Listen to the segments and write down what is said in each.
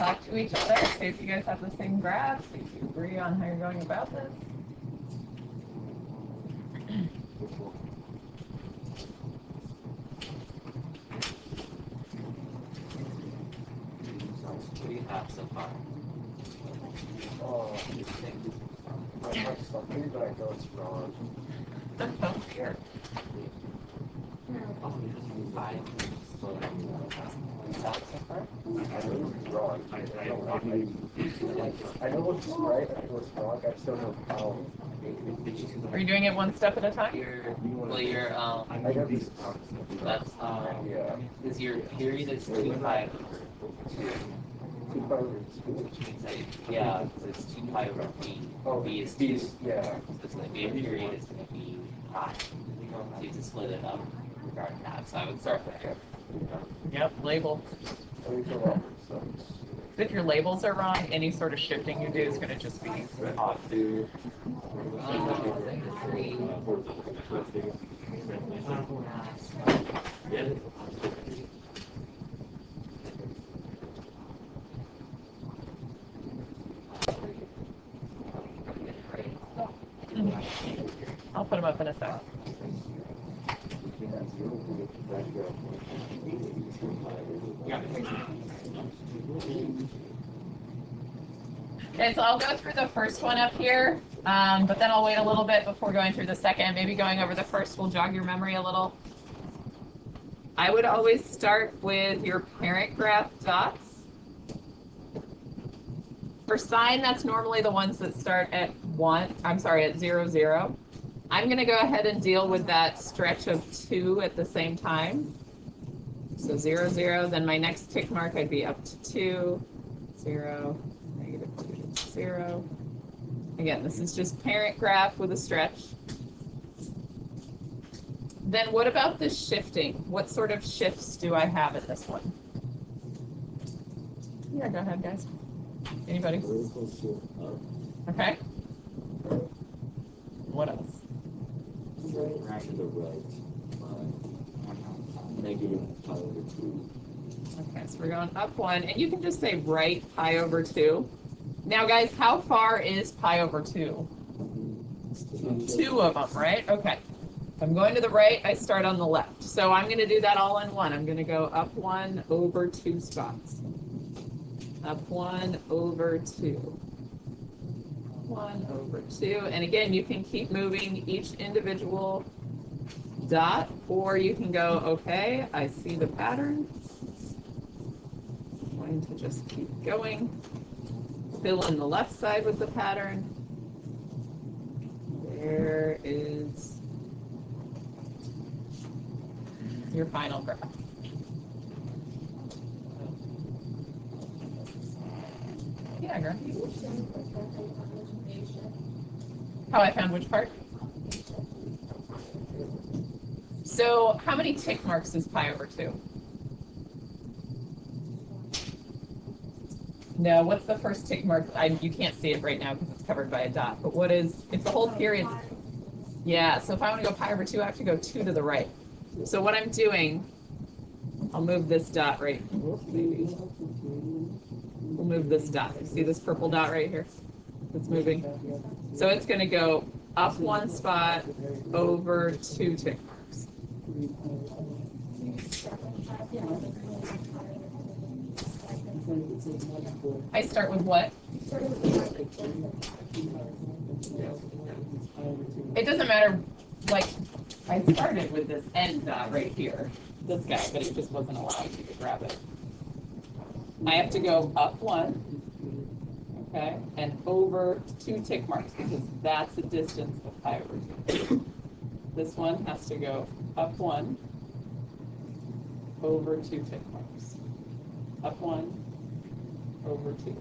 talk to each other, see if you guys have the same graph, see if you agree on how you're going about this. What do you have so far? Oh, I have something, but I know it's wrong. Oh, here. Oh, five. What's that so far? I know it's wrong. I know what's right, I know what's wrong, I just don't know how. Are you doing it one step at a time? I got these. That's, Yeah. is your period is 2 pi over 2. 2 pi over 2. Which means that, yeah, so it's 2 pi over b. Oh, b is B 2. is, yeah. So it's going to be a period, it's going to be pi. So you have to split it up regarding that. So I would start there. Yep, label. I need to level, so. If your labels are wrong, any sort of shifting you do is going to just be Off to I'll put them up in a sec. Okay, so I'll go through the first one up here, but then I'll wait a little bit before going through the second. Maybe going over the first will jog your memory a little. I would always start with your parent graph dots. For sine, that's normally the ones that start at 0, 0. I'm going to go ahead and deal with that stretch of 2 at the same time. So 0, 0, then my next tick mark, I'd be up to 2, 0, -2, 0. Again, this is just parent graph with a stretch. Then what about the shifting? What sort of shifts do I have in this one? Yeah, go ahead, guys. Anybody? Okay. What else? Right to the right. Negative pi over 2. Okay, so we're going up 1, and you can just say right pi over 2. Now, guys, how far is pi over 2? 2 of them, right? Okay. If I'm going to the right, I start on the left. So I'm going to do that all in one. I'm going to go up 1 over 2 spots. Up 1 over 2. 1 over 2. And again, you can keep moving each individual dot, or you can go, okay, I see the pattern. I'm going to just keep going. Fill in the left side with the pattern. There is your final graph. Yeah, girl. How I found which part? So how many tick marks is pi over 2? No, what's the first tick mark? You can't see it right now because it's covered by a dot, but what is, it's the whole period. Yeah, so if I want to go pi over 2, I have to go 2 to the right. So what I'm doing, I'll move this dot right, maybe. We'll move this dot. See this purple dot right here? It's moving. So it's going to go up 1 spot, over 2 tick marks. I start with what? It doesn't matter, like, I started with this end dot right here, this guy, but it just wasn't allowing me to grab it. I have to go up 1, okay, and over 2 tick marks, because that's the distance of pi over 2. This one has to go up 1, over 2 tick marks. Up 1, over 2.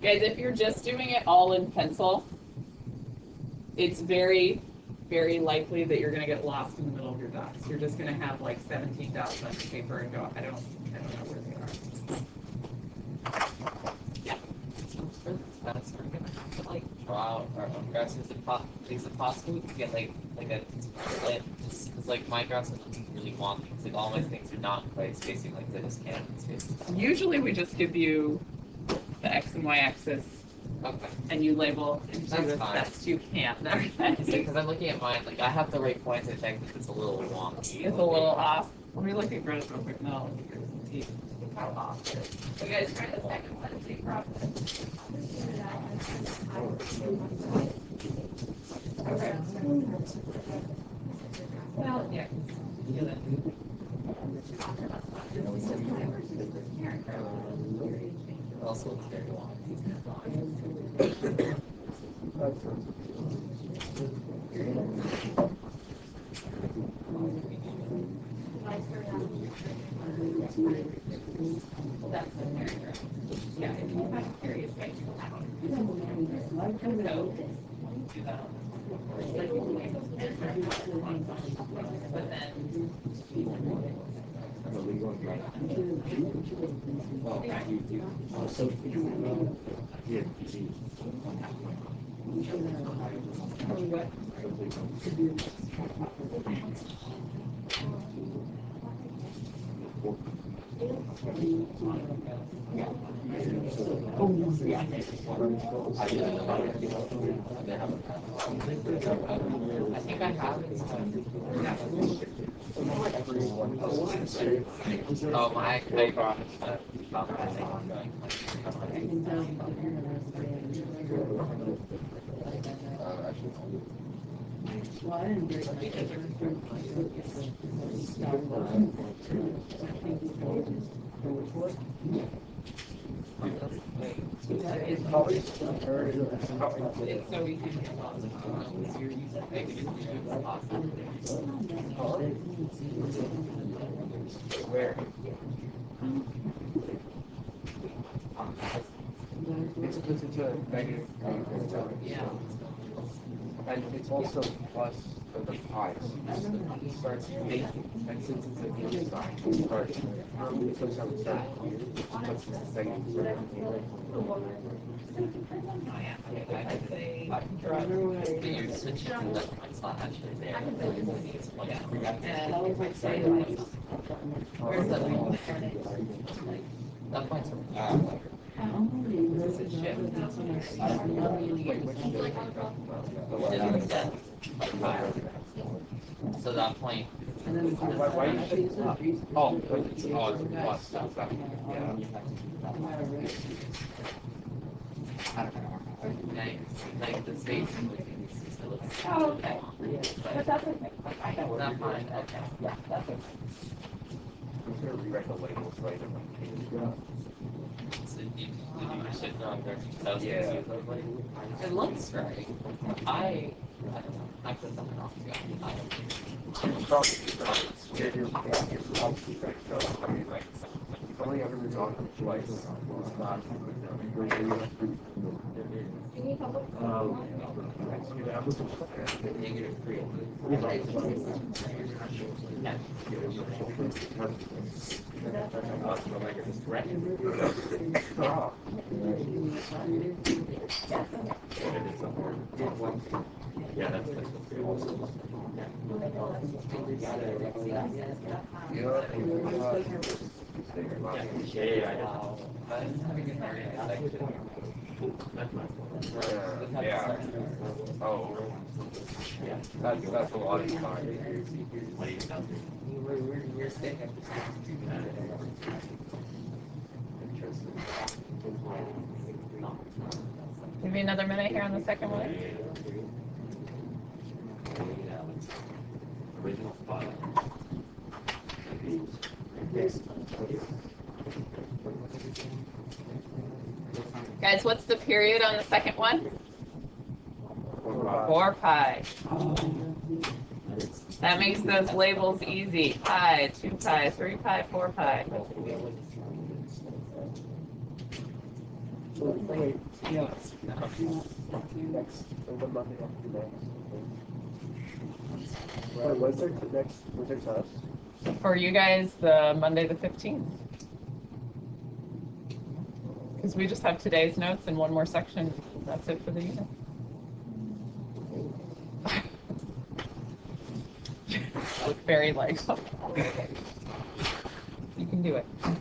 Guys, if you're just doing it all in pencil, it's very, very likely that you're going to get lost in the middle of your dots. You're just going to have like 17 dots on your paper and go, I don't know where they are. Yeah. for this class, we're gonna have to like draw out our own graphs. Is it possible we could get like a split? Just because like my graphs are looking really wonky It's like all my things are not in place facing like this can't space. Usually we just give you the X and Y axis Okay. and you label and do That's the fine. best you can and everything. Because I'm looking at mine, like I have the right points. I think it's a little wonky. It's a little off. Let me look at Greta's real quick. No, look how off it is. So you guys try the second one and see profit. Okay. Well, yeah. Feel it. Also, it's very wonky. That's the paragraph. Yeah, if you have a period, right? So, Do that. but then, I think I have it. Oh, my! I got it's so easy to get lost. Where? It's because it's a negative. Yeah. And it's also plus for the pi. It starts making, and since it's a given sign, it starts, so it's how it starts here, plus it's the negative. I'd say draw. But you're switching to the points not actually there. And I'd say like, where's the like, That point's does it shift? So that point. Why you should, oh, but it's plus, so it's that, yeah. I don't know. Like the space. Oh, okay. But that's okay. That fine. Okay. Yeah, that's okay. I'm just gonna rewrite the labels later. So you should know that. Yeah. It looks right. I don't know. I put something else together. Probably, you're probably right, so, I mean, like, you've only ever drawn them twice. It's not. Negative 3. Ah. Yeah, that's Yeah. Oh. That's a lot of time. We're staying. Give me another minute here on the second one. Original spot. Guys, what's the period on the second one? 4 pi. That makes those labels easy. Pi, 2 pi, 3 pi, 4 pi. What's our test? For you guys, the Monday the 15th. Because we just have today's notes and one more section. That's it for the unit. very like, you can do it. All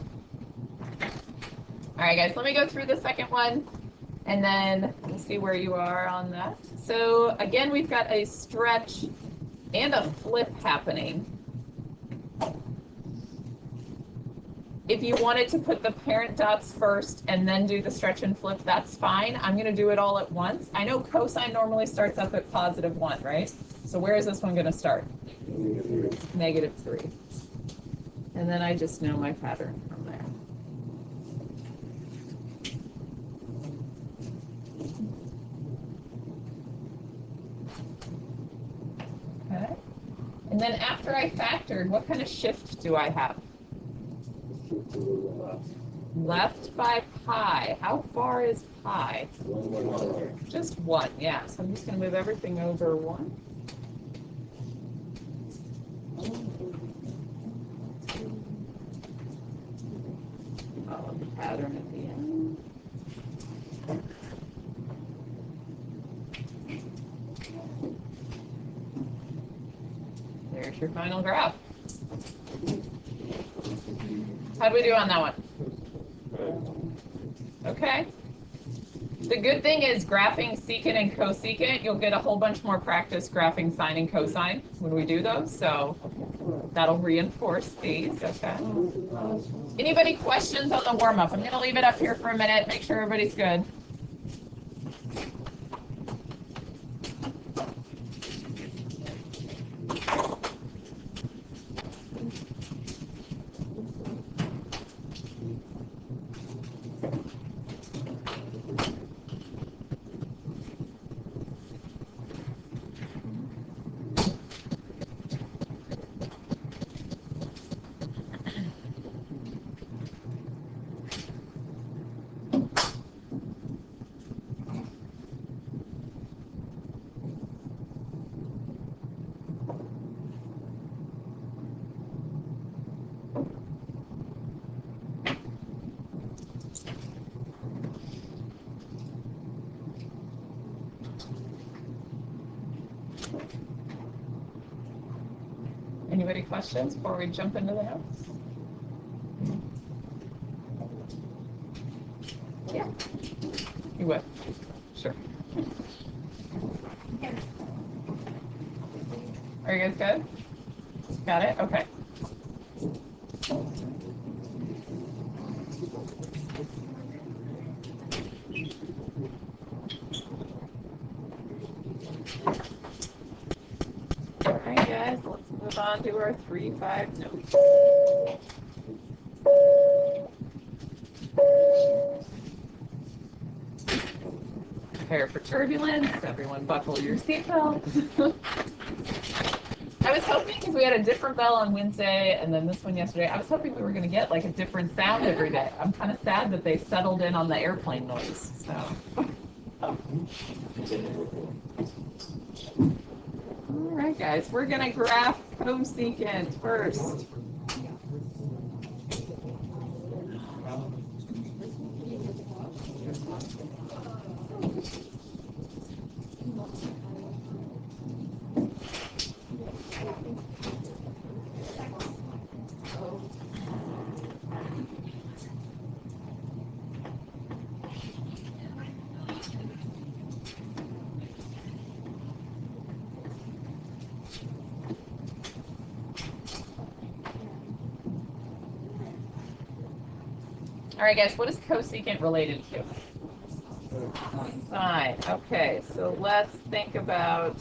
right, guys, let me go through the second one, and then we'll see where you are on that. So again, we've got a stretch and a flip happening. If you wanted to put the parent dots first and then do the stretch and flip, that's fine. I'm going to do it all at once. I know cosine normally starts up at +1, right? So where is this one going to start? -3. And then I just know my pattern from there. Okay. And then after I factored, what kind of shift do I have? Shift to the left. Left by pi. How far is pi? 1. Just 1, yeah. So I'm just going to move everything over 1. Follow the pattern at the end. There's your final graph. How'd we do on that one? Okay. The good thing is graphing secant and cosecant, you'll get a whole bunch more practice graphing sine and cosine when we do those, so that'll reinforce these, okay? Anybody questions on the warm-up? I'm going to leave it up here for a minute, make sure everybody's good. Anybody questions before we jump into the notes? Yeah. You would? Sure. Are you guys good? Got it? Okay. All right, guys, let's move on to our 3-5 notes. Prepare for turbulence. Everyone buckle your seatbelt. I was hoping, because we had a different bell on Wednesday and then this one yesterday, I was hoping we were going to get like a different sound every day. I'm kind of sad that they settled in on the airplane noise. So. All right, guys, we're going to graph cosecant first. All right, guys, what is cosecant related to? Sine. Okay, so let's think about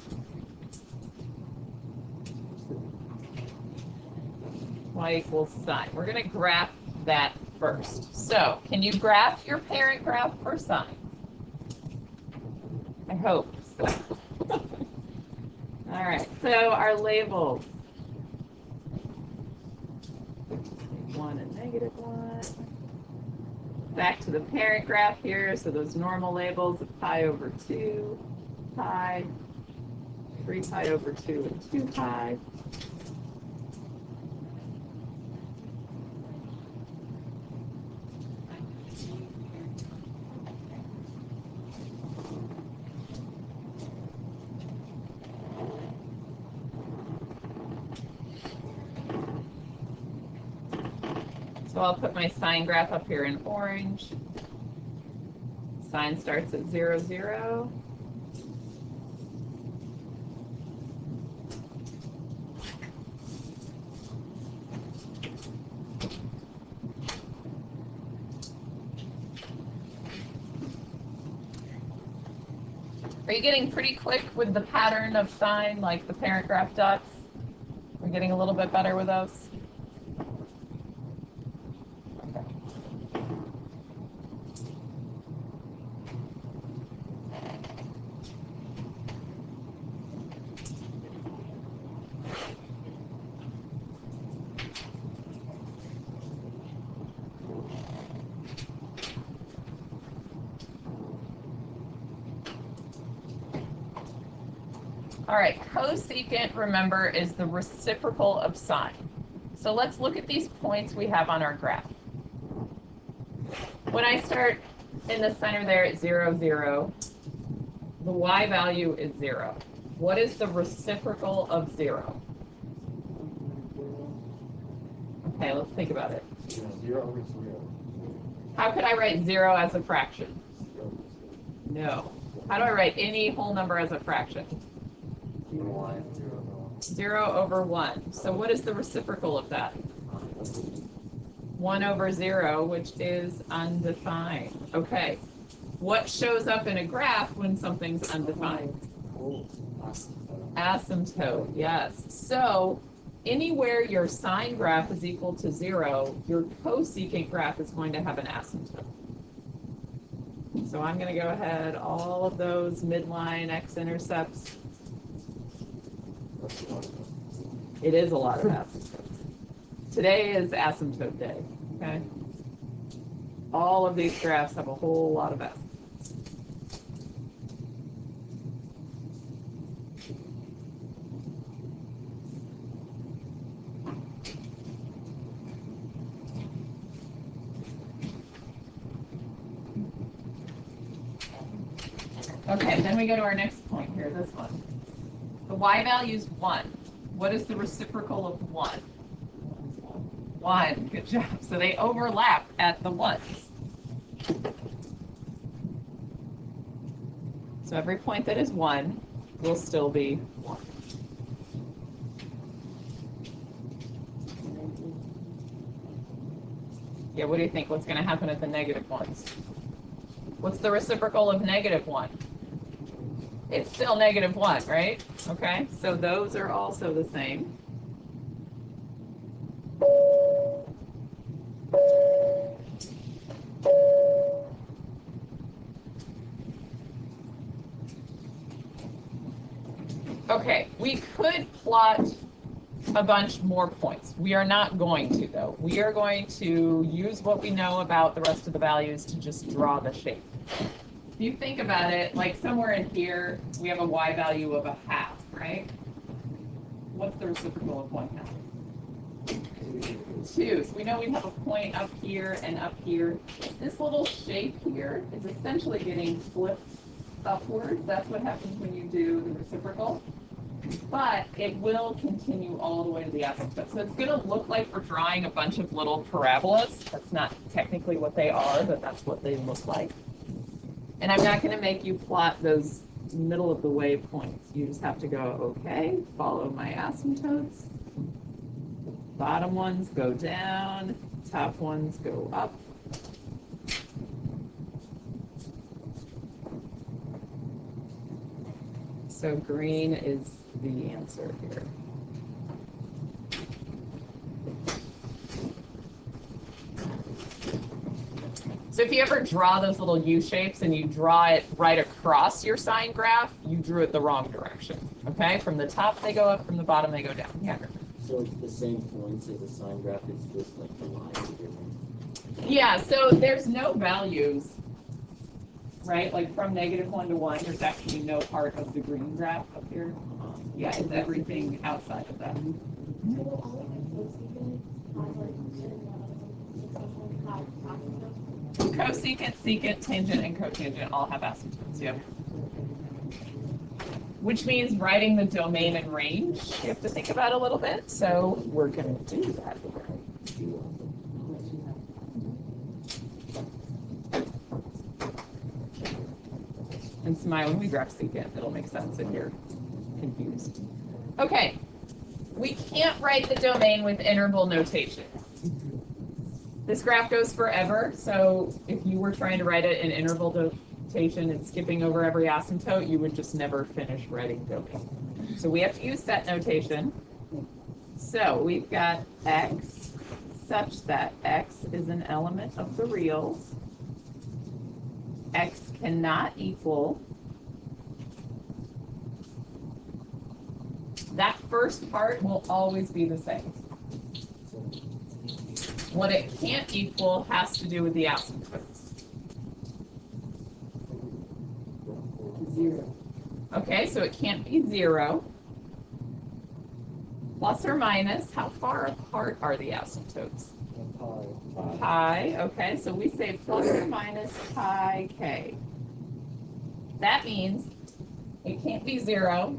y equals sine. We're going to graph that first. So, can you graph your parent graph for sine? I hope so. All right, so our labels. 1 and -1. Back to the parent graph here, so those normal labels of pi over 2, pi, 3 pi over 2, and 2 pi. So I'll put my sine graph up here in orange. Sine starts at 0, 0. Are you getting pretty quick with the pattern of sine, like the parent graph dots? We're getting a little bit better with those? All right, cosecant, remember, is the reciprocal of sine. So let's look at these points we have on our graph. When I start in the center there at 0, 0, the y value is 0. What is the reciprocal of 0? Okay, let's think about it. 0 over 0. How could I write 0 as a fraction? No. How do I write any whole number as a fraction? 0 over 1. So what is the reciprocal of that? 1 over 0, which is undefined. Okay. What shows up in a graph when something's undefined? Asymptote, yes. So anywhere your sine graph is equal to 0, your cosecant graph is going to have an asymptote. So I'm going to go ahead, all of those midline x-intercepts. It is a lot of asymptotes. Today is asymptote day, okay? All of these graphs have a whole lot of asymptotes. Okay, then we go to our next point here, this one. The y value is 1. What is the reciprocal of 1? 1, good job. So they overlap at the 1s. So every point that is 1 will still be 1. Yeah, what do you think? What's going to happen at the negative ones? What's the reciprocal of negative 1? It's still negative 1, right? Okay, so those are also the same. Okay, we could plot a bunch more points. We are not going to, though. We are going to use what we know about the rest of the values to just draw the shape. If you think about it, like somewhere in here, we have a y value of 1/2, right? What's the reciprocal of 1/2? 2. So we know we have a point up here and up here. This little shape here is essentially getting flipped upwards. That's what happens when you do the reciprocal. But it will continue all the way to the asymptote. So it's going to look like we're drawing a bunch of little parabolas. That's not technically what they are, but that's what they look like. And I'm not going to make you plot those middle of the way points. You just have to go, okay, follow my asymptotes. Bottom ones go down, top ones go up. So green is the answer here. So if you ever draw those little U shapes and you draw it right across your sine graph, you drew it the wrong direction. Okay, from the top they go up, from the bottom they go down. Yeah. So it's the same points as a sine graph, it's just like the lines are different. Yeah, so there's no values, right? Like from -1 to 1, there's actually no part of the green graph up here. Yeah, it's everything outside of that. Cosecant, secant, tangent, and cotangent all have asymptotes, yep. Which means writing the domain and range, you have to think about a little bit. So we're going to do that. And smile when we graph secant. It'll make sense if you're confused. Okay. We can't write the domain with interval notation. This graph goes forever, so if you were trying to write it in interval notation and skipping over every asymptote, you would just never finish writing domain. So we have to use set notation. So we've got x such that x is an element of the reals. X cannot equal. That first part will always be the same. What it can't equal has to do with the asymptotes. 0. Okay, so it can't be 0. Plus or minus, how far apart are the asymptotes? Pi, okay, so we say plus or minus pi k. That means it can't be 0,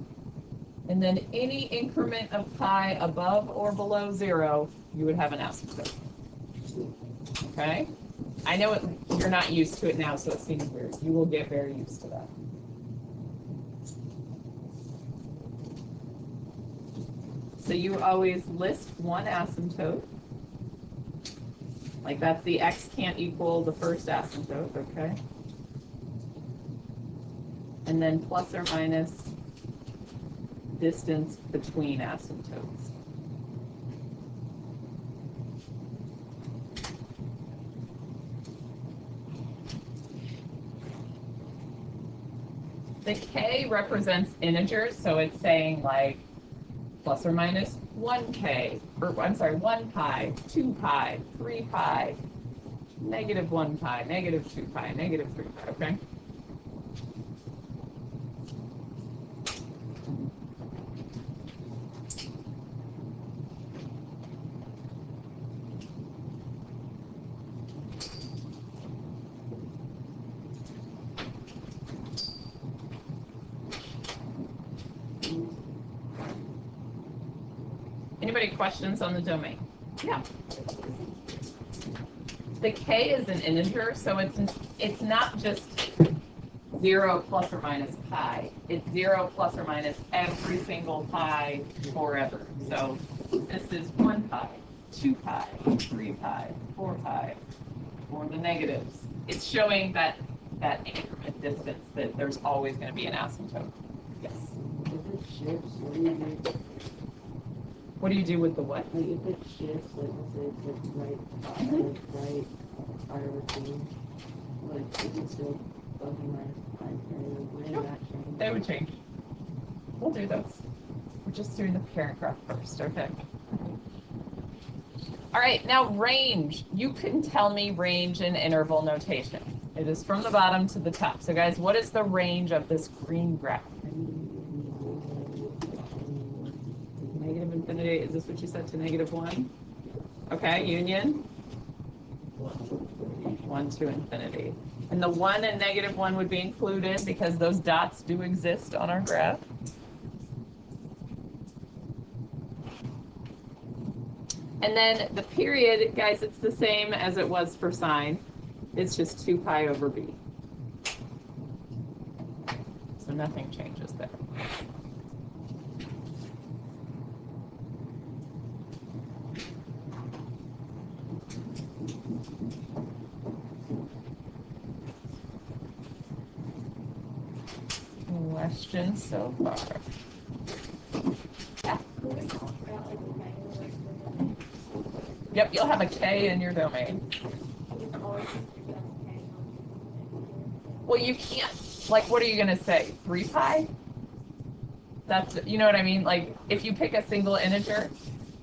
and then any increment of pi above or below 0, you would have an asymptote. Okay? I know you're not used to it now, so it seems weird. You will get very used to that. So you always list one asymptote. Like that's the x can't equal the first asymptote, okay? And then plus or minus distance between asymptotes. The k represents integers, so it's saying like plus or minus 1k, or I'm sorry, 1 pi, 2 pi, 3 pi, negative 1 pi, negative 2 pi, negative 3 pi, okay? Anybody questions on the domain? Yeah. The k is an integer, so it's not just 0 plus or minus pi. It's 0 plus or minus every single pi forever. So this is 1 pi, 2 pi, 3 pi, 4 pi, or the negatives. It's showing that increment distance, that there's always going to be an asymptote. Yes? If it shifts, what do you do? What do you do with the what? Like if it shifts, like let's say it's like right routine, like if it's still something like when Sure. that change? They would change. We'll do those. We're just doing the parent graph first, okay? All right, now range. You can tell me range in interval notation. It is from the bottom to the top. So guys, what is the range of this green graph? Negative infinity, is this what you said, to negative 1? Okay, union? 1 to infinity. And the 1 and negative 1 would be included because those dots do exist on our graph. And then the period, guys, it's the same as it was for sine. It's just 2 pi over b. So nothing changes there. Questions so far? Yeah. Yep, you'll have a K in your domain. Well, you can't, like, what are you going to say? 3 pi? That's, you know what I mean? Like, if you pick a single integer,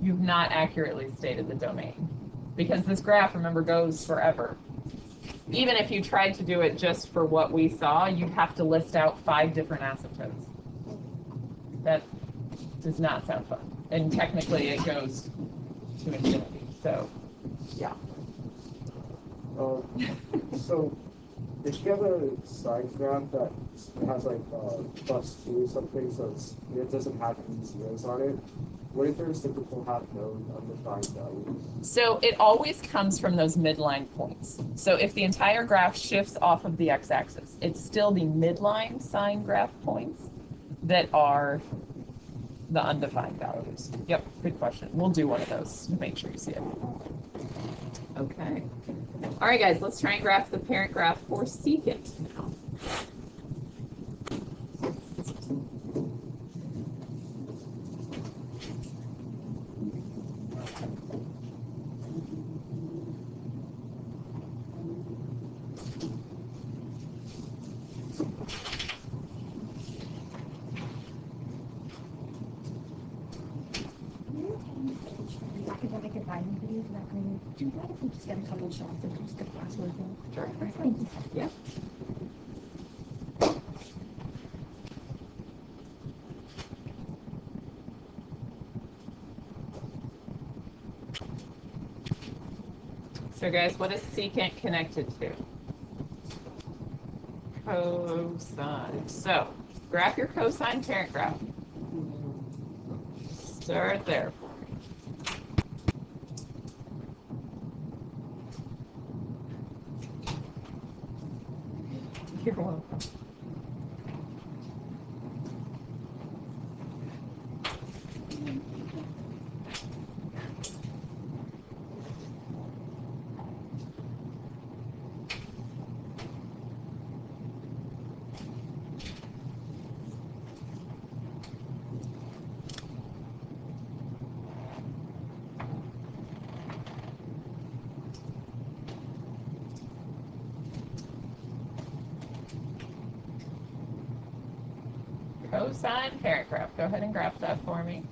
you've not accurately stated the domain. Because this graph, remember, goes forever. Even if you tried to do it just for what we saw, you'd have to list out 5 different asymptotes. That does not sound fun. And technically, it goes to infinity. So, yeah. So, if you have a sine graph that has like +2 or something, so it doesn't have any zeros on it, What if there's typical half node undefined values? So it always comes from those midline points. So if the entire graph shifts off of the x-axis, it's still the midline sine graph points that are the undefined values. Yep, good question. We'll do one of those to make sure you see it. Okay. All right, guys, let's try and graph the parent graph for secant now. Academic environment videos, not going to do that if we just get a couple shots and just get password in. Sure. Thank you. Yeah. So guys, what is secant connected to? Cosine. So graph your cosine parent graph. Start there. You're welcome. Cosine parent graph. Go ahead and graph that for me.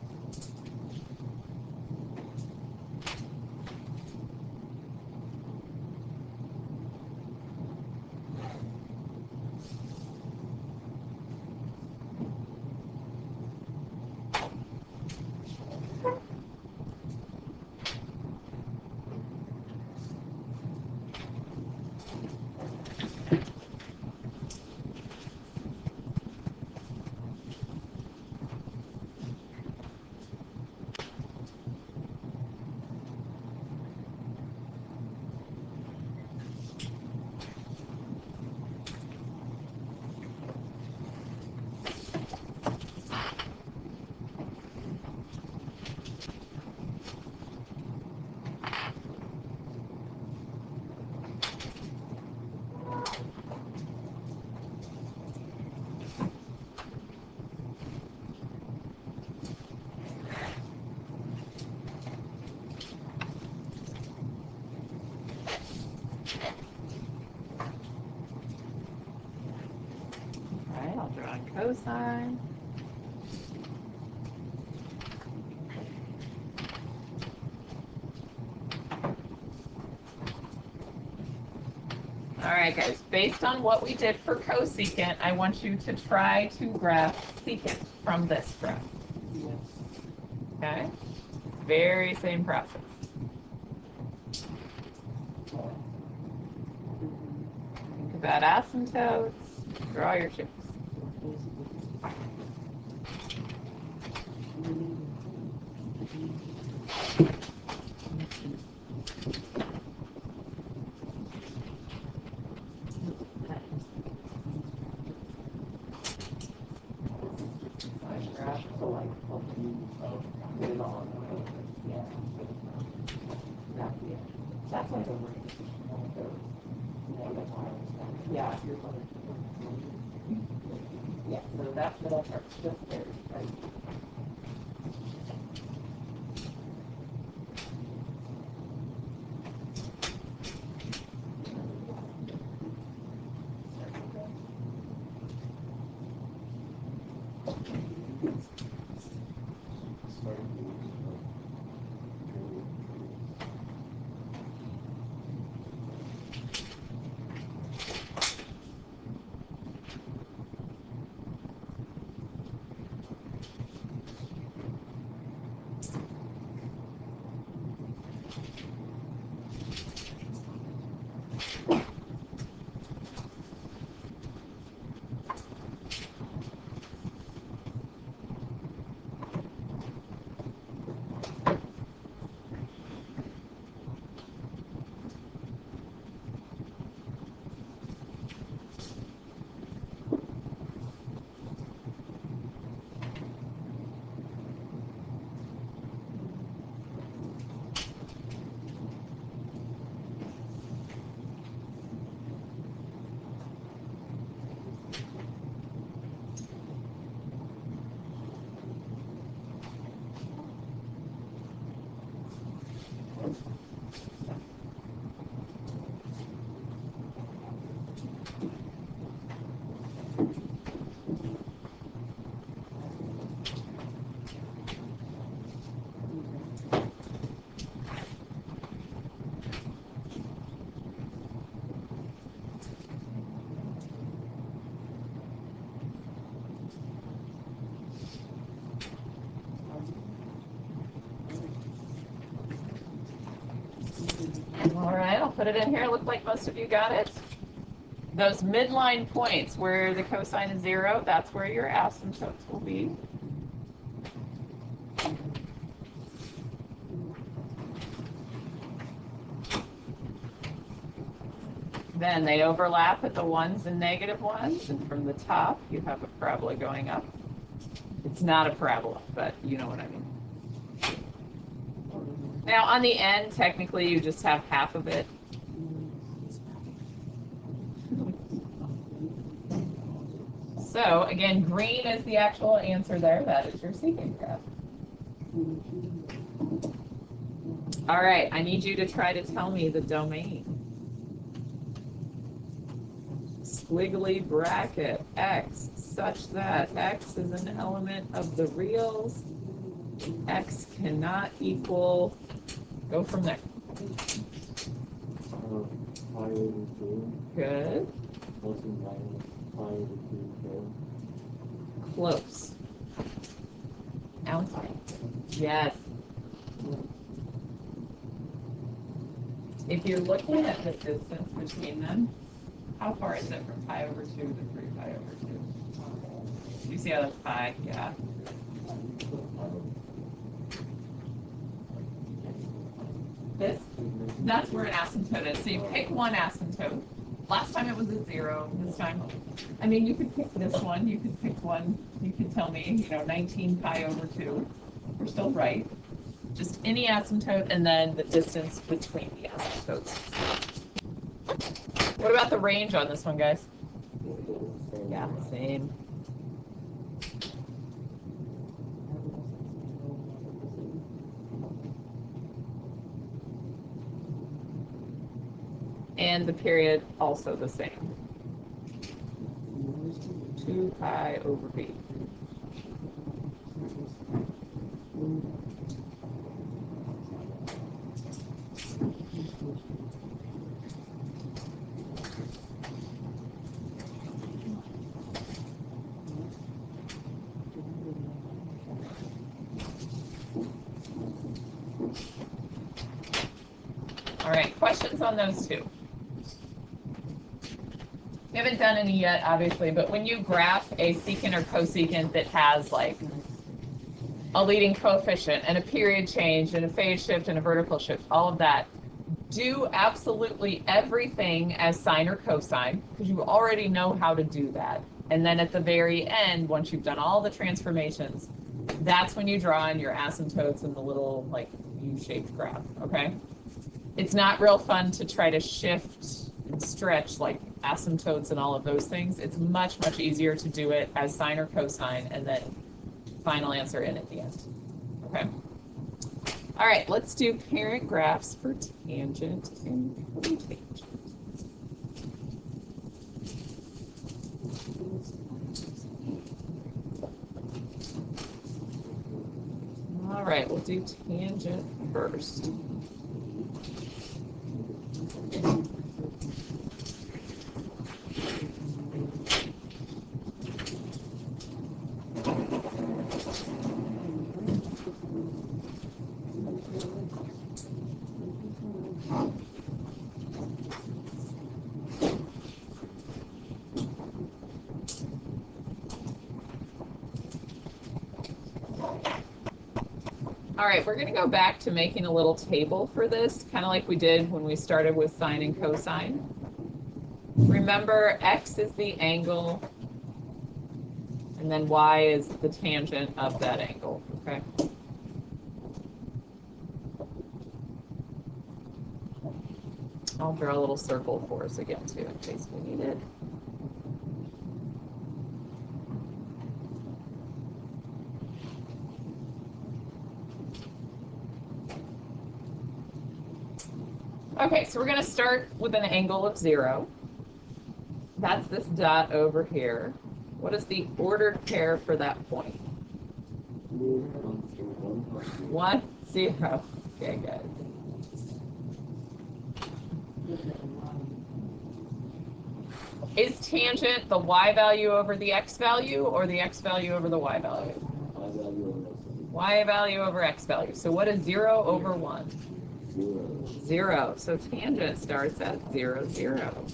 Alright, I'll draw a cosine. Alright guys, based on what we did for cosecant, I want you to try to graph secant from this graph. Okay? Very same process. Think about asymptotes, draw your shapes. Yeah, yeah, so that's middle part, just there, right? All right, I'll put it in here. Look like most of you got it. Those midline points where the cosine is 0, that's where your asymptotes will be. Then they overlap at the 1s and -1s, and from the top you have a parabola going up. It's not a parabola, but you know what I mean. Now on the end, technically you just have half of it. So again, green is the actual answer there. That is your secant graph. All right, I need you to try to tell me the domain. Squiggly bracket x such that x is an element of the reals. X cannot equal. Go from there. Pi over 2. Good. Plus and minus pi over 2k. Close. Alex? Yes. If you're looking at the distance between them, how far is it from pi over 2 to 3 pi over 2? You see how that's pi? Yeah. This? That's where an asymptote is. So you pick one asymptote. Last time it was a 0. This time, I mean, you could pick this one. You could pick one. You could tell me, 19 pi over 2. You're still right. Just any asymptote and then the distance between the asymptotes. What about the range on this one, guys? Yeah, same. And the period also the same. 2 pi over b. All right, questions on those two? We haven't done any yet, obviously, but when you graph a secant or cosecant that has like a leading coefficient and a period change and a phase shift and a vertical shift, all of that, do absolutely everything as sine or cosine, because you already know how to do that. And then at the very end, once you've done all the transformations, that's when you draw in your asymptotes and the little like U-shaped graph, okay? It's not real fun to try to shift and stretch like asymptotes and all of those things. It's much, much easier to do it as sine or cosine and then final answer in at the end. Okay. All right, let's do parent graphs for tangent and cotangent. All right, we'll do tangent first. All right, we're going to go back to making a little table for this, kind of like we did when we started with sine and cosine. Remember, x is the angle, and then y is the tangent of that angle, okay? I'll draw a little circle for us again, too, in case we need it. Okay, so we're going to start with an angle of 0. That's this dot over here. What is the ordered pair for that point? 1, 0. Okay, good. Is tangent the y value over the x value or the x value over the y value? Y value over x value. So what is 0 over 1? 0. 0. So tangent starts at 0, 0.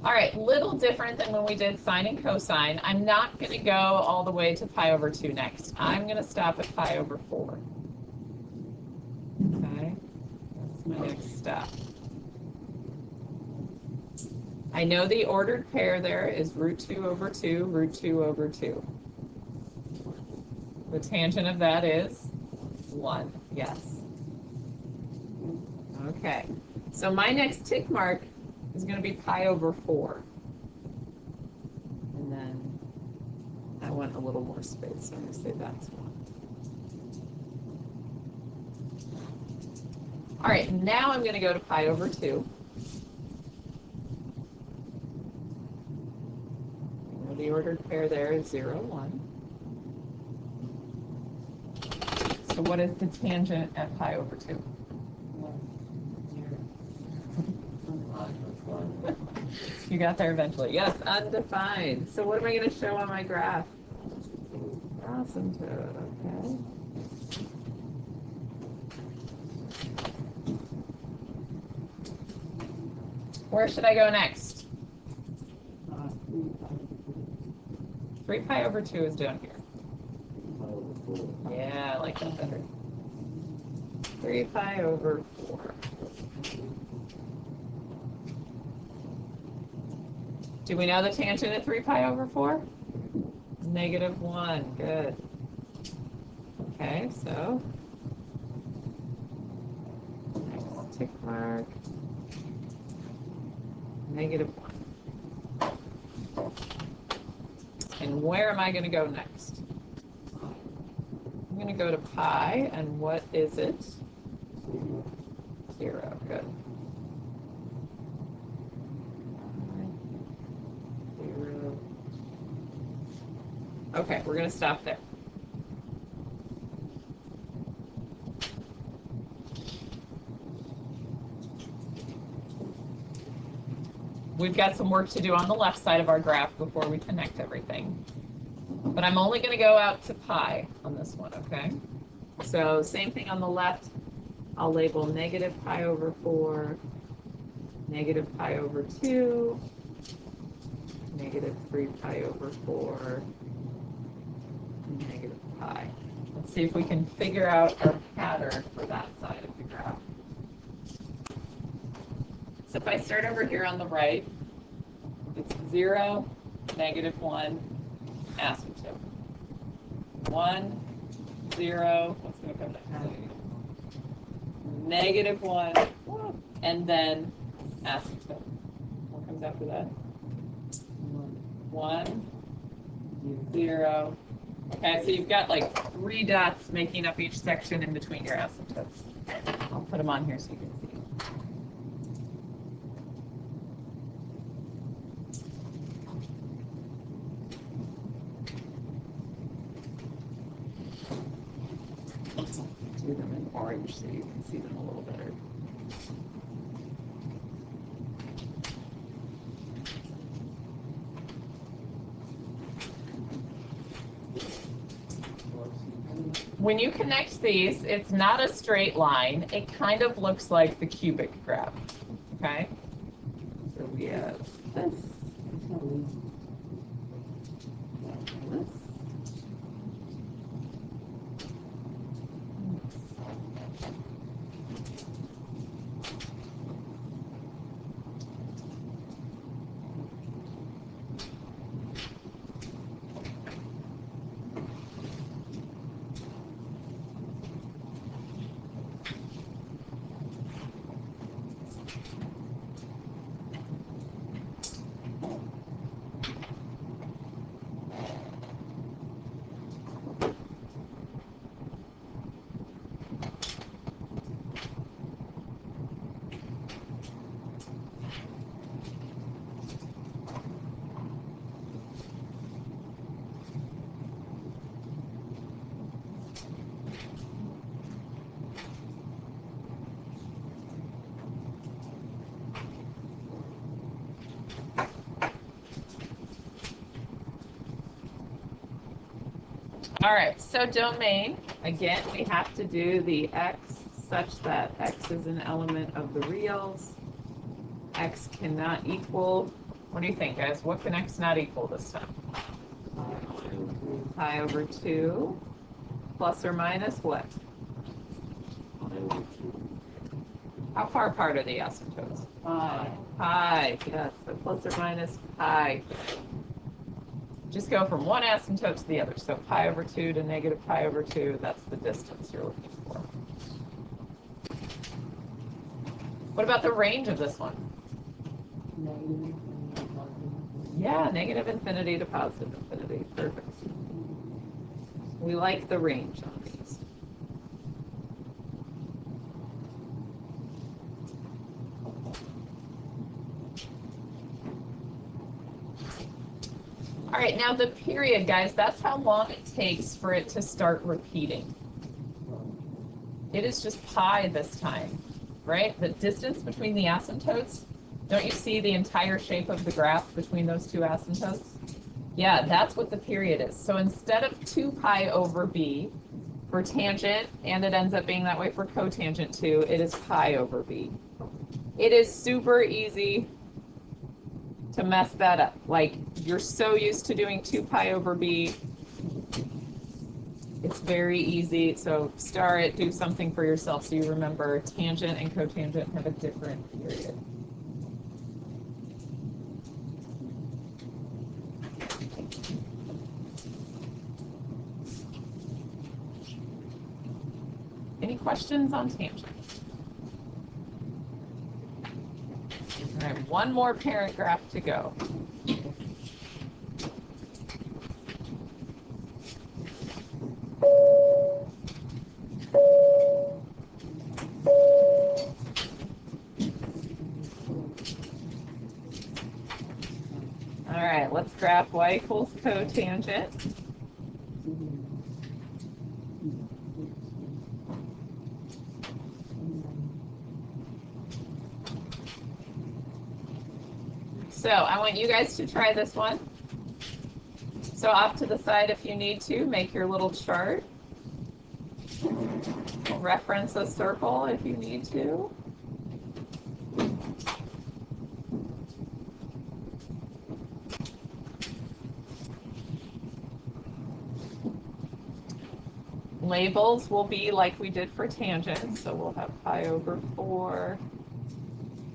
All right, little different than when we did sine and cosine. I'm not going to go all the way to pi over 2 next. I'm going to stop at pi over 4. Okay, that's my next step. I know the ordered pair there is root 2 over 2, root 2 over 2. The tangent of that is 1, yes. Okay, so my next tick mark is going to be pi over 4. And then I want a little more space, so I'm going to say that's 1. All right, now I'm going to go to pi over 2. The ordered pair there is 0, 1. So what is the tangent at pi over 2? You got there eventually. Yes, undefined. So what am I going to show on my graph? Asymptote, okay. Where should I go next? 3 pi over 2 is down here. Yeah, I like that better. 3 pi over 4. Do we know the tangent at 3 pi over 4? Negative 1. Good. Okay, so next tick mark. Negative 1. And where am I going to go next? I'm going to go to pi, and what is it? 0. Good. 0. Okay, we're going to stop there. We've got some work to do on the left side of our graph before we connect everything. But I'm only going to go out to pi on this one, okay? So same thing on the left. I'll label negative pi over 4, negative pi over 2, negative 3 pi over 4, and negative pi. Let's see if we can figure out our pattern for that side of the graph. So if I start over here on the right, it's 0, negative 1, asymptote. 1, 0, what's going to come next? Negative 1, and then asymptote. What comes after that? 1, 0. Okay, so you've got like 3 dots making up each section in between your asymptotes. I'll put them on here so you can see. Do them in orange so you can see them a little better. When you connect these, it's not a straight line. It kind of looks like the cubic graph, okay? So we have this. This. All right, so domain, again, we have to do the x such that x is an element of the reals. X cannot equal, what do you think, guys? What can x not equal this time? Pi over 2 plus or minus what? How far apart are the asymptotes? Pi, yes, so plus or minus pi. Just go from one asymptote to the other. So pi over 2 to negative pi over 2, that's the distance you're looking for. What about the range of this one? Yeah, negative infinity to positive infinity. Perfect. We like the range on these. All right, now the period, guys, that's how long it takes for it to start repeating. It is just pi this time, right? The distance between the asymptotes, don't you see the entire shape of the graph between those two asymptotes? Yeah, that's what the period is. So instead of 2 pi over b for tangent, and it ends up being that way for cotangent too, it is pi over b. It is super easy to mess that up. Like, you're so used to doing 2 pi over b. It's very easy. So star it, do something for yourself so you remember tangent and cotangent have a different period. Any questions on tangent? All right, one more parent graph to go. All right, let's graph y equals cotangent. So I want you guys to try this one. So off to the side if you need to, make your little chart. Reference a circle if you need to. Labels will be like we did for tangent, so we'll have pi over 4,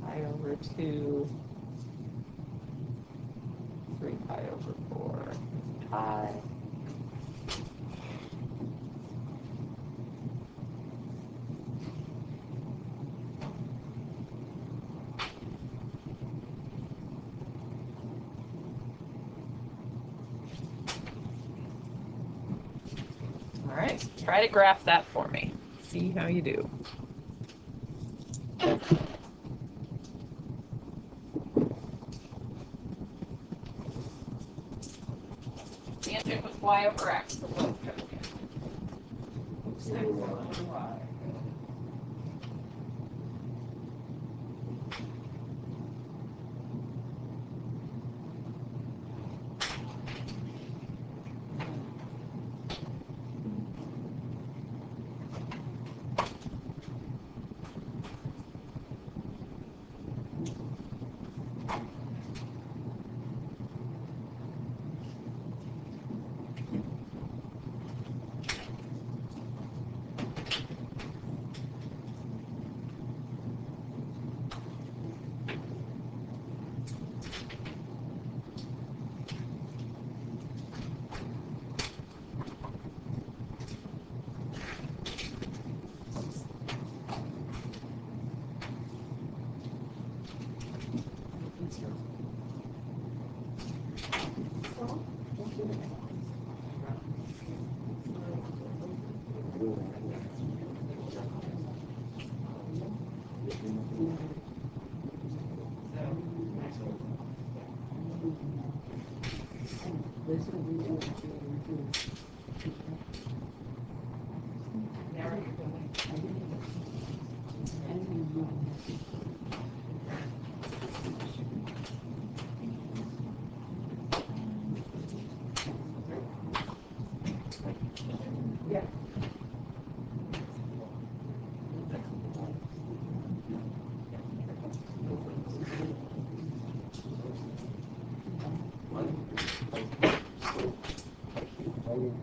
pi over 2, 3 pi over 4, pi. All right, try to graph that for me. See how you do. Tangent was y over x. So what's cotangent? There's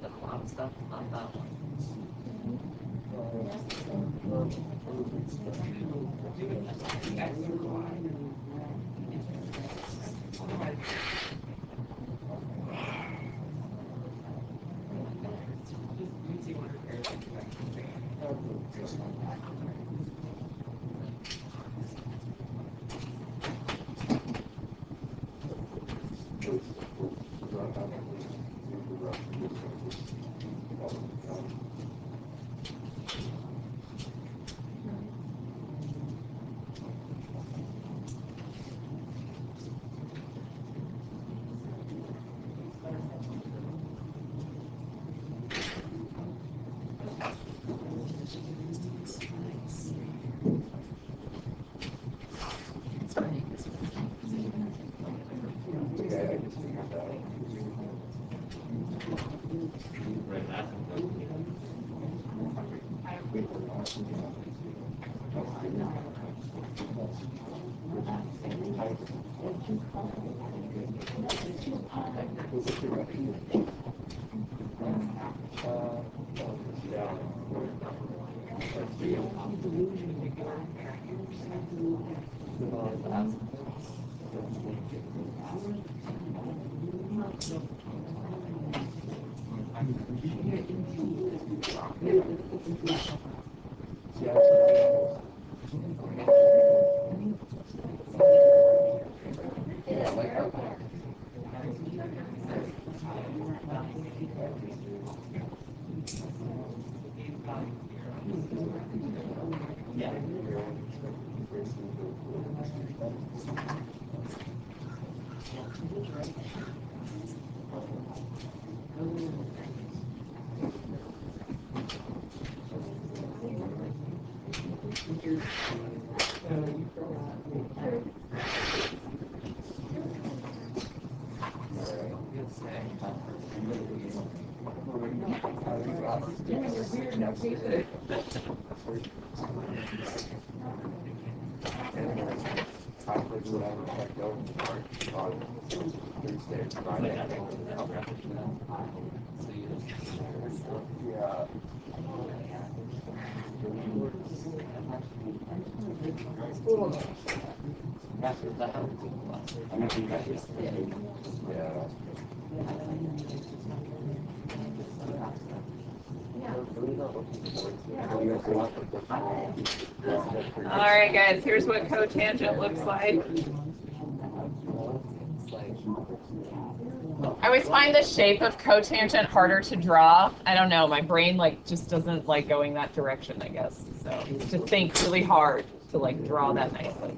a lot of stuff on that one. All right, guys, here's what cotangent looks like. I always find the shape of cotangent harder to draw. I don't know, my brain like just doesn't like going that direction, I guess. So to think really hard to like draw that nicely.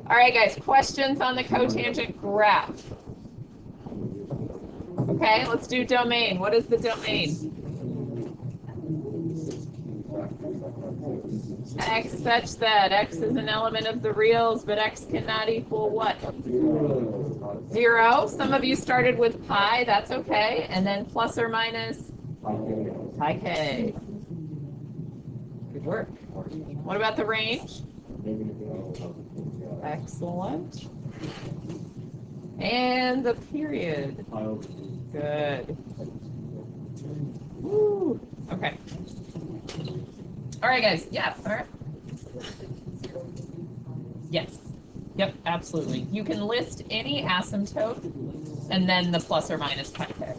All right, guys, questions on the cotangent graph? Okay, let's do domain. What is the domain? X such that X is an element of the reals, but X cannot equal what? 0. Some of you started with pi, that's okay. And then plus or minus pi k. Good work. What about the range? Excellent. And the period. Good. Woo. Okay. All right, guys. Yeah. All right. Yes. Yep. Absolutely. You can list any asymptote, and then the plus or minus pi k.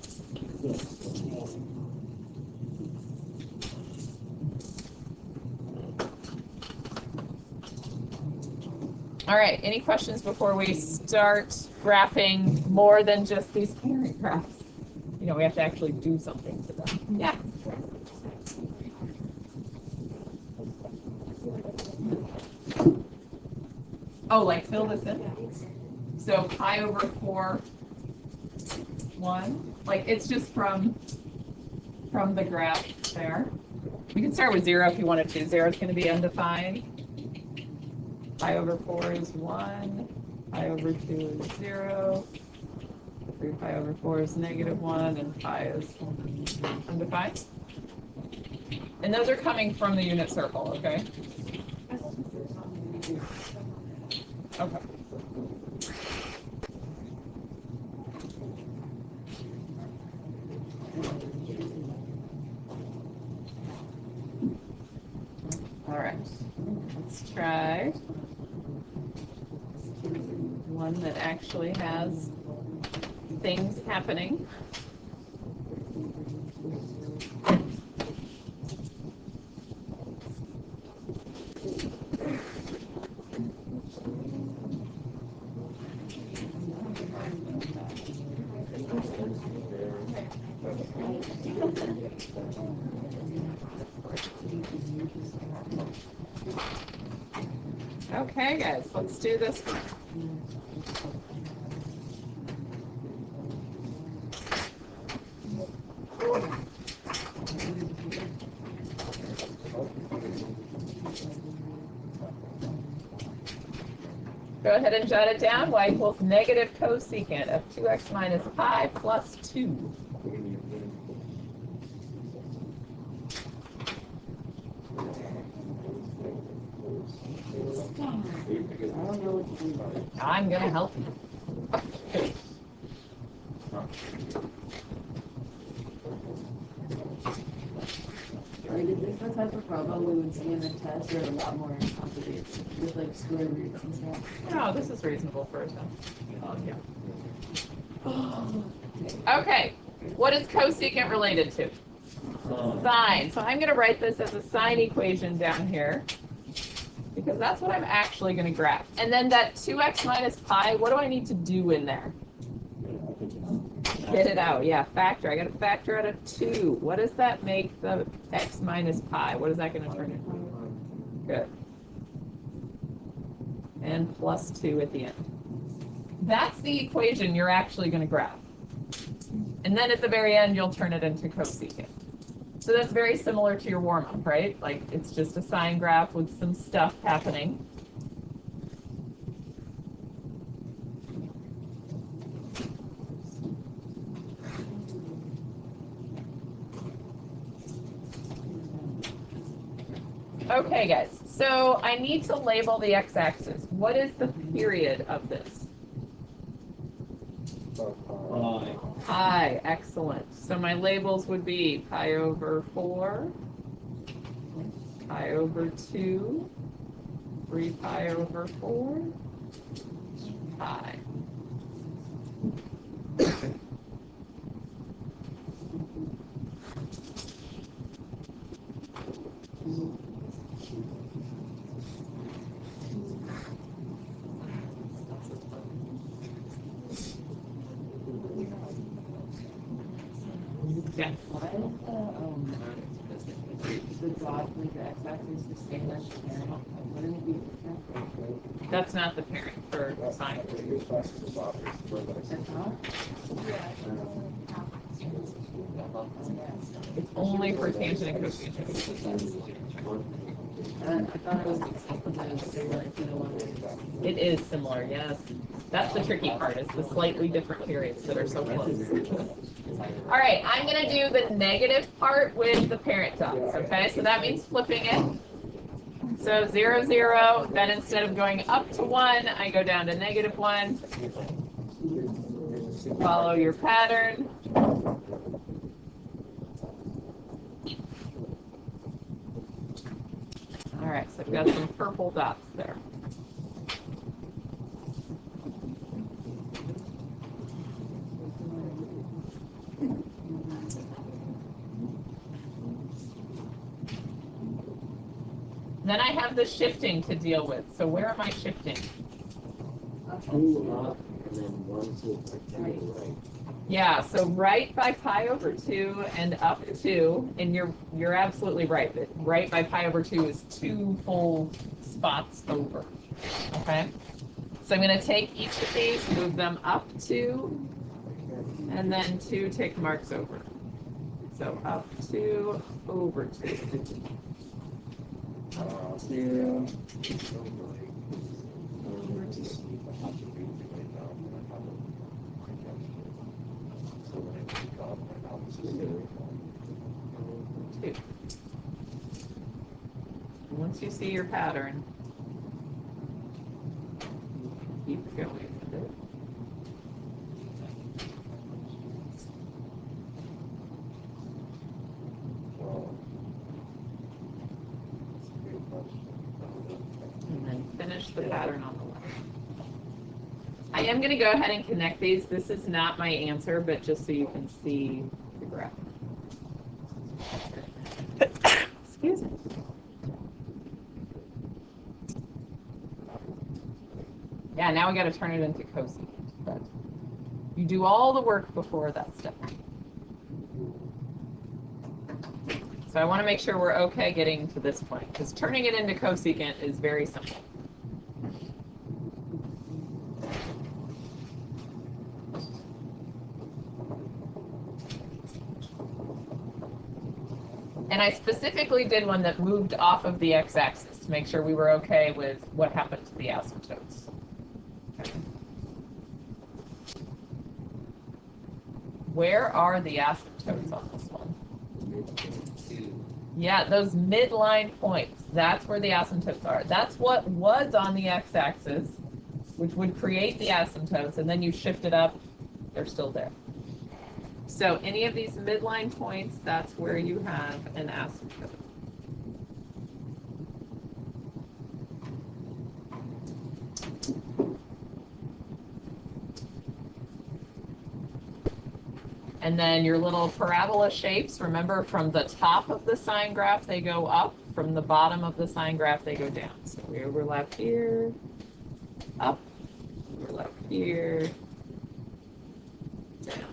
All right. Any questions before we start graphing more than just these parent graphs? You know, we have to actually do something to them. Yeah. Oh, like fill this in? So pi over 4, 1. Like it's just from the graph there. You can start with 0 if you wanted to. 0 is going to be undefined. Pi over 4 is 1. Pi over 2 is 0. 3 pi over 4 is -1, and pi is undefined. And those are coming from the unit circle, okay? Okay. All right, let's try one that actually has things happening. Okay, guys, let's do this one. Go ahead and jot it down. Y equals negative cosecant of 2x minus pi plus 2. I'm going to help you. Like, is this the type of problem we would see in a test, or a lot more complicated with like square roots and stuff? No, this is reasonable for a test. Okay, what is cosecant related to? Sine. So I'm going to write this as a sine equation down here, because that's what I'm actually going to graph. And then that 2x minus pi, what do I need to do in there? Get it out. Yeah, factor. I got to factor out a 2. What does that make the x minus pi? What is that going to turn into? Good. And plus 2 at the end. That's the equation you're actually going to graph. And then at the very end, you'll turn it into cosecant. So that's very similar to your warm-up, right? Like, it's just a sine graph with some stuff happening. Okay, guys, so I need to label the x-axis. What is the period of this? Pi, excellent. So my labels would be pi over 4, pi over 2, 3 pi over 4, pi. Yeah. Why is the dot like the x-axis the same as the parent? Wouldn't it be different? That's not the parent for sine. That's not? It's only for tangent and cosecant. I thought it was similar to the one. It is similar, yes. That's the tricky part, is the slightly different periods that are so close. All right, I'm going to do the negative part with the parent dots, okay? So that means flipping it. So 0, 0, then instead of going up to 1, I go down to -1. Follow your pattern. All right, so I've got some purple dots there. Then I have the shifting to deal with. So where am I shifting? 2 up, and then 1 to the right. Yeah, so right by pi over 2 and up 2, and you're absolutely right. That right by pi over 2 is 2 full spots over. Okay? So I'm going to take each of these, move them up 2, and then 2 tick marks over. So up 2, over 2. 2, over 2. So when I pick up, my mouth is still. Two. Once you see your pattern, keep going with it. Well, that's a great question. And then finish the pattern on the left. I am going to go ahead and connect these. This is not my answer, but just so you can see the graph. Excuse me. Yeah, now we got to turn it into cosecant. But you do all the work before that step. So I want to make sure we're okay getting to this point, because turning it into cosecant is very simple. And I specifically did one that moved off of the x-axis to make sure we were okay with what happened to the asymptotes. Okay. Where are the asymptotes on this one? Yeah, those midline points. That's where the asymptotes are. That's what was on the x-axis, which would create the asymptotes, and then you shift it up, they're still there. So any of these midline points, that's where you have an asymptote. And then your little parabola shapes, remember from the top of the sine graph, they go up. From the bottom of the sine graph, they go down. So we overlap here, up, overlap here, down.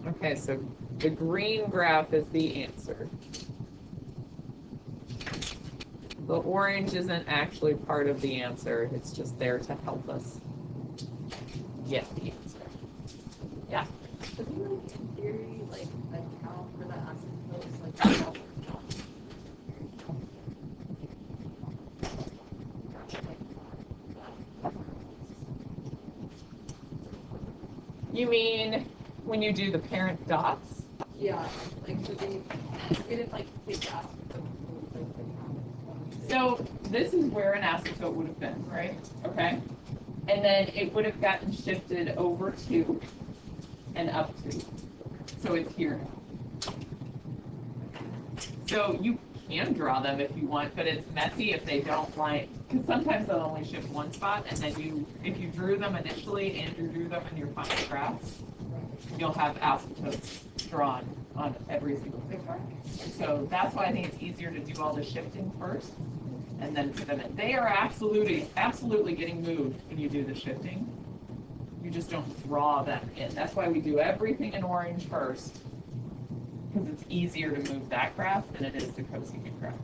Okay, so the green graph is the answer. The orange isn't actually part of the answer. It's just there to help us get the answer. Yeah? Could you, like, in theory, like, account for the asymptotes, like, You mean when you do the parent dots? yeah, like, should they didn't, like, take the asymptote? So this is where an asymptote would have been, right? Okay. And then it would have gotten shifted over to and up to. So it's here now. So you can draw them if you want, but it's messy if they don't line, because sometimes they'll only shift one spot, and then if you drew them initially and you drew them in your final graph, you'll have asymptotes drawn on every single picture. So that's why I think it's easier to do all the shifting first and then put them in. They are absolutely getting moved when you do the shifting. You just don't draw them in. That's why we do everything in orange first, because it's easier to move that graph than it is the cosecant graph.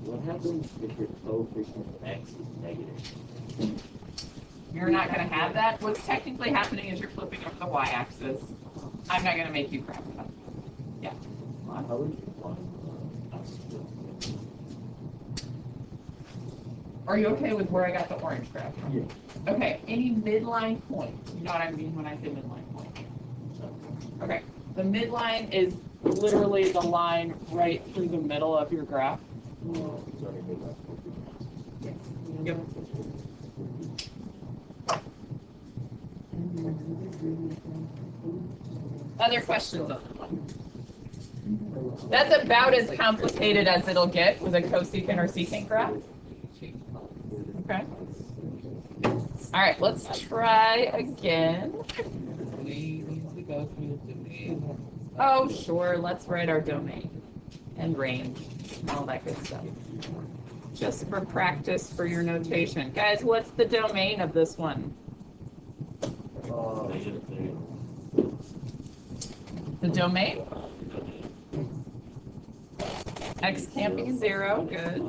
What happens if your coefficient of x is negative? You're not going to have that. What's technically happening is you're flipping over the y-axis. I'm not going to make you graph that. Yeah. How would you find Are you okay with where I got the orange graph from? Yeah. Okay, any midline point. You know what I mean when I say midline point? Okay, the midline is literally the line right through the middle of your graph. Yep. Other questions on that one? That's about as complicated as it'll get with a cosecant or secant graph. Okay. All right, let's try again. Oh, sure. Let's write our domain and range and all that good stuff. Just for practice for your notation. Guys, what's the domain of this one? The domain? X can't be 0. Good.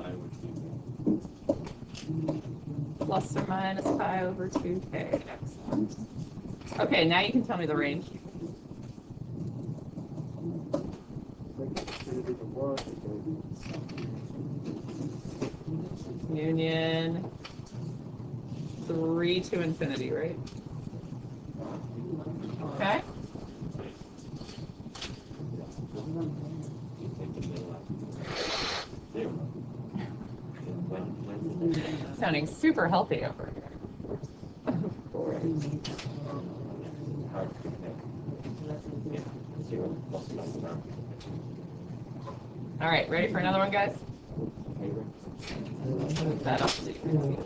Plus or minus pi over 2k. Excellent. Okay, now you can tell me the range. Union 3 to infinity, right? Okay. Sounding super healthy over here. All right, ready for another one, guys? Move that up so you can see.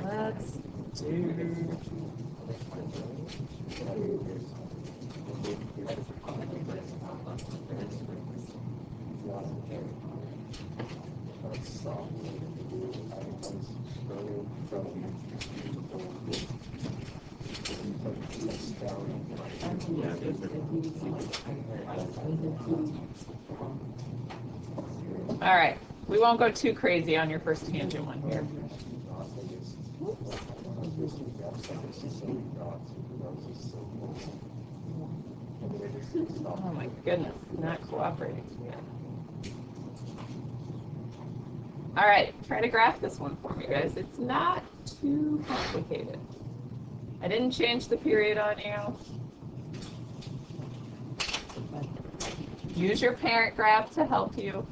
Let's do. All right, we won't go too crazy on your first tangent one here. Oh my goodness, not cooperating. All right, try to graph this one for me, guys. It's not too complicated. I didn't change the period on you. Use your parent graph to help you.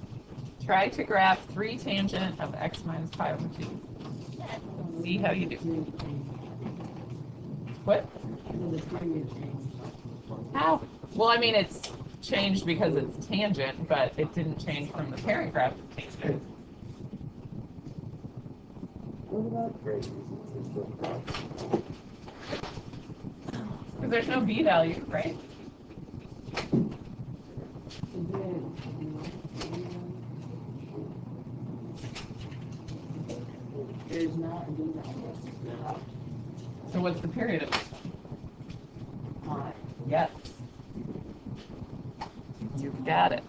Try to graph 3 tangent of x minus pi over 2. See how you do. What? How? Well, I mean, it's changed because it's tangent, but it didn't change from the parent graph to tangent. Because there's no b value, right? There's not a b value. So what's the period of this? Pi. Yes. You've got it.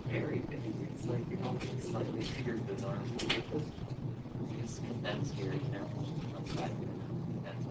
Very big. It's like you're moving slightly bigger than normal. You just condense here and now. Outside here. That's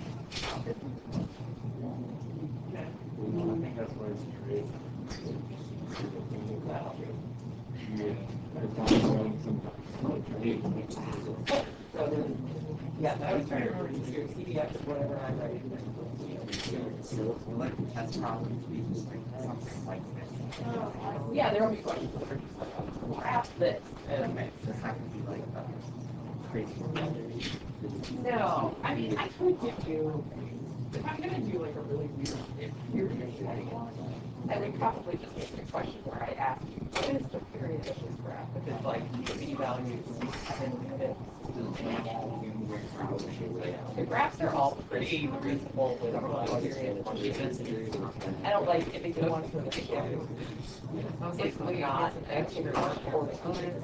I think that's where it's created. Yeah, I was trying to remember to do CDX or whatever I'm writing. So like the test problems be just like something like this. Yeah, there will be questions that are just like, graph this. And It's not gonna be like crazy. no, I mean, I could give you, if I'm gonna do like a really weird study, I would probably just make a question where I ask you, what is the period of this graph? If it's like the p-value is 7 the graphs are all pretty reasonable with period. I don't like individual ones for the video. It's not extra important. You know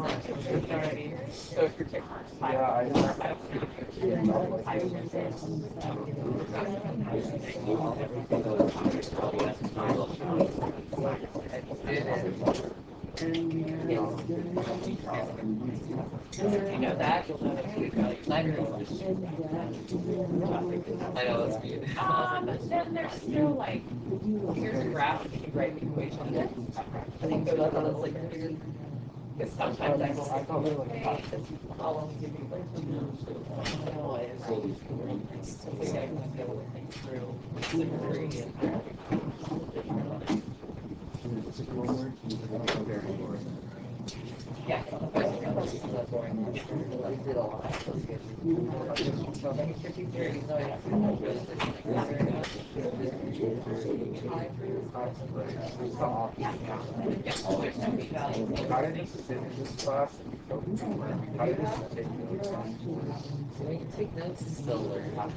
what I mean? So if you're tick marks, I you know that, you'll know that you got library. I know that's good. But then there's still like, here's a graph, you can write the equation. I think go to the like, because sometimes I will, hey, this column give you like, so we gotta kind of be able to think through symmetry and. Yeah. How did you sit in this class? How did you take You take notes and still learn how to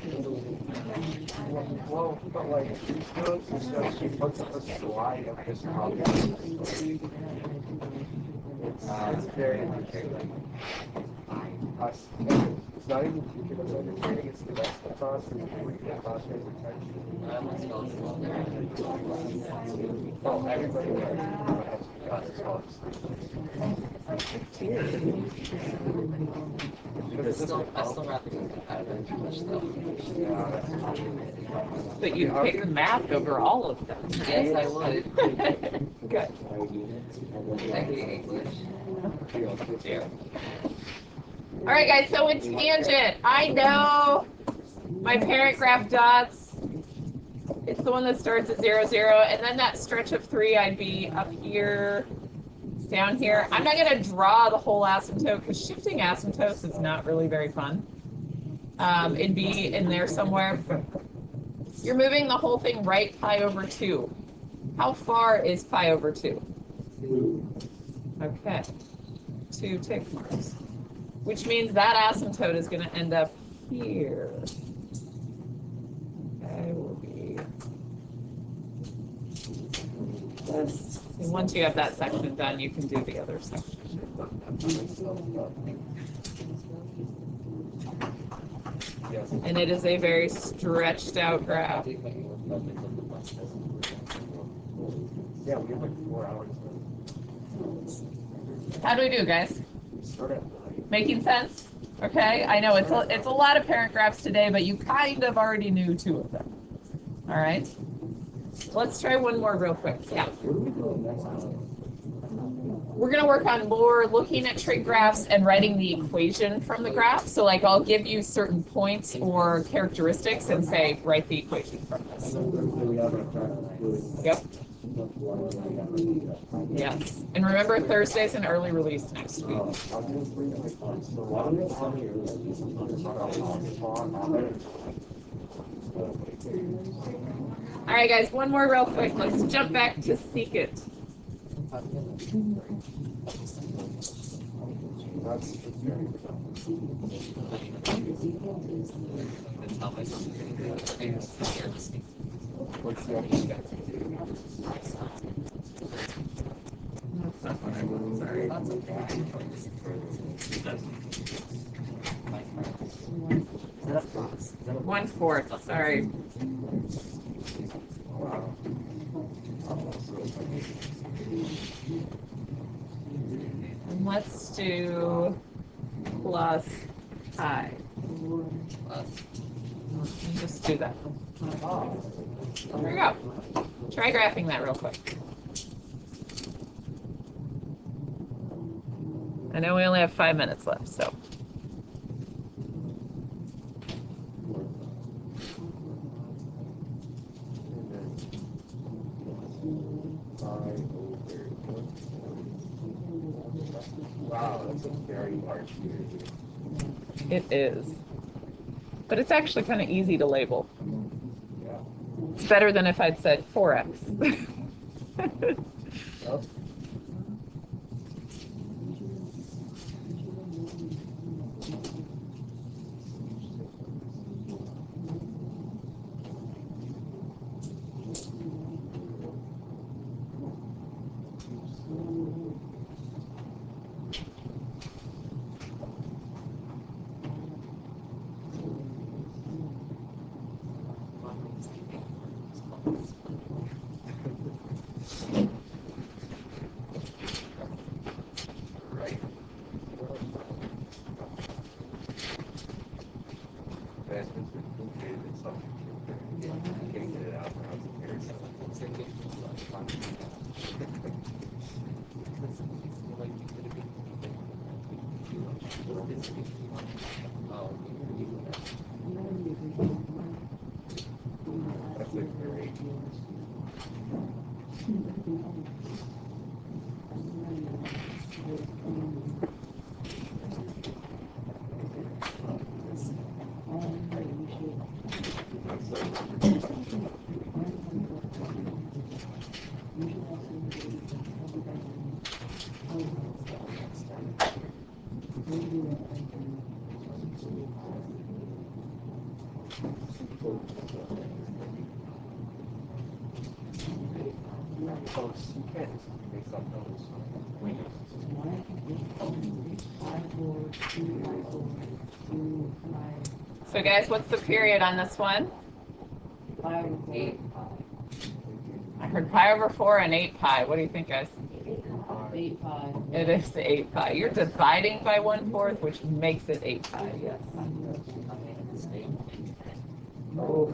Well, but like these notes and stuff, she puts up a slide of this problem. It's very entertaining. It's not even teaching us understanding, it's the rest of the class and the classroom attention. Well, everybody got it. I still rather get out of it too much though. But you pick math over all of them. Yes, I would. Good. I hate English. All right, guys, so in tangent, I know my parent graph dots. It's the one that starts at 0, 0, and then that stretch of 3, I'd be up here, down here. I'm not going to draw the whole asymptote because shifting asymptotes is not really very fun. It'd be in there somewhere. You're moving the whole thing right pi over 2. How far is pi over 2? Okay, 2 tick marks. Which means that asymptote is going to end up here. Okay, will be this. And once you have that section done, you can do the other section. And it is a very stretched out graph. Yeah, we have like 4 hours. How do we do, guys? Start at 9. Making sense? Okay, I know it's a lot of parent graphs today, but you kind of already knew 2 of them. All right, let's try one more real quick. Yeah. We're going to work on more looking at trig graphs and writing the equation from the graph. So like I'll give you certain points or characteristics and say, write the equation from this. Yep. Yes. And remember, Thursday's an early release next week. All right, guys, one more real quick. Let's jump back to secant. What's the other step? Sorry. 1/4. Sorry. Wow. And let's do plus I. You just do that. There you go. Try graphing that real quick. I know we only have 5 minutes left, so. Wow, that's a very large unit. It is. But it's actually kind of easy to label. Yeah. It's better than if I'd said 4x. Yep. Right. Advancements in computer and something. Can't get it out now. It's that's a great. You can't just make up those. So guys, what's the period on this one? 8. I heard pi over 4 and 8 pi. What do you think, guys? 8 pi. It is the 8 pi. You're dividing by 1/4, which makes it 8 pi, yes. Oh.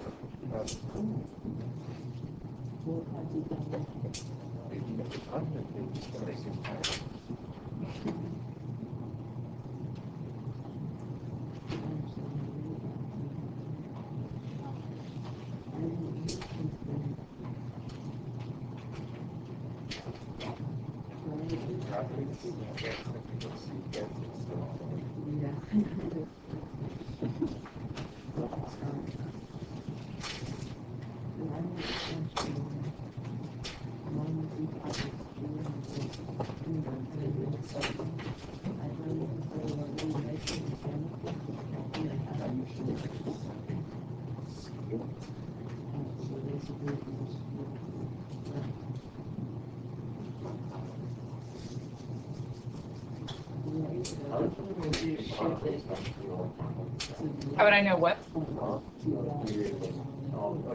How would I know what? Oh,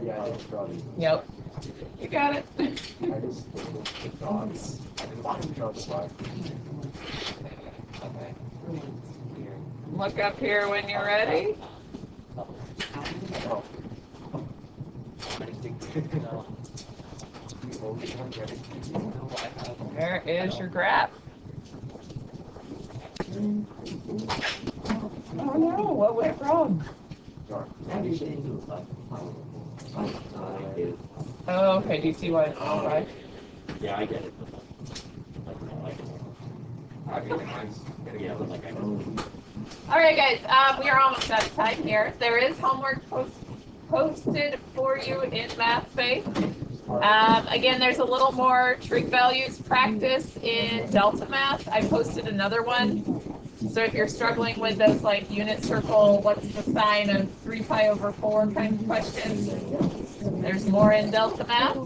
yeah, that's probably. Yep. You got it. I just the dots. I didn't know the slide. Okay. Look up here when you're ready. Oh. There is your graph. Oh no, what went wrong? Oh, okay, do you see what? All right. Yeah, I get it. All right, guys, we are almost out of time here. There is homework posted for you in MathSpace. Again, there's a little more trig values practice in Delta Math. I posted another one. So if you're struggling with those like unit circle, what's the sign of 3 pi over 4 kind of questions, there's more in Delta Math.